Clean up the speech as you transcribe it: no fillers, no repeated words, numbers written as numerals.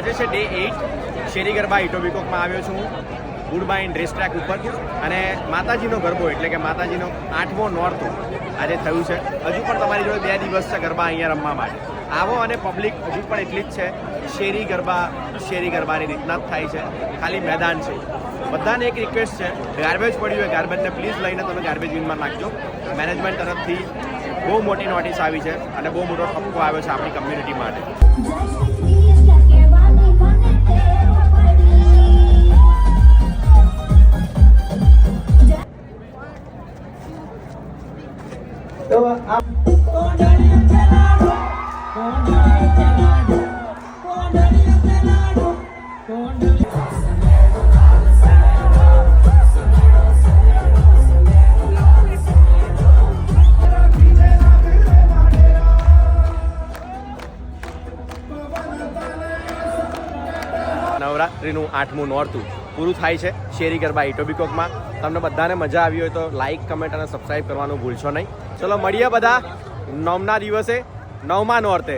આજે છે ડે 8 શેરી ગરબા ઇટોબિકોકમાં આવ્યો છું ગુડબાઇન રેસ ટ્રેક ઉપર અને માતાજીનો ગરબો એટલે કે માતાજીનો 8મો નોરતું આજે થયું છે. હજુ પણ તમારી જોડે 2 દિવસ છે ગરબા અહીંયા રમવા માટે. આવો અને પબ્લિક હજુ પણ એટલી જ છે. શેરી ગરબાની રીતના જ થાય છે, ખાલી મેદાન છે. બધાને એક રિક્વેસ્ટ છે, ગાર્બેજ પડ્યું હોય ગાર્બેજને પ્લીઝ લઈને તમે ગાર્બેજ બિનમાં નાખજો. મેનેજમેન્ટ તરફથી બહુ મોટી નોટિસ આવી છે અને બહુ મોટો ઠપકો આવ્યો છે આપણી કમ્યુનિટી માટે. નવરાત્રિનું 8મું નોરતું પૂરું થાય છે શેરી ગરબા ઇટોબિકોકમાં. તમને બધાને મજા આવી હોય તો લાઇક, કમેન્ટ અને સબસ્ક્રાઈબ કરવાનું ભૂલશો નહીં. ચલો મળીએ બધા 9મના દિવસે 9મા નોરતે.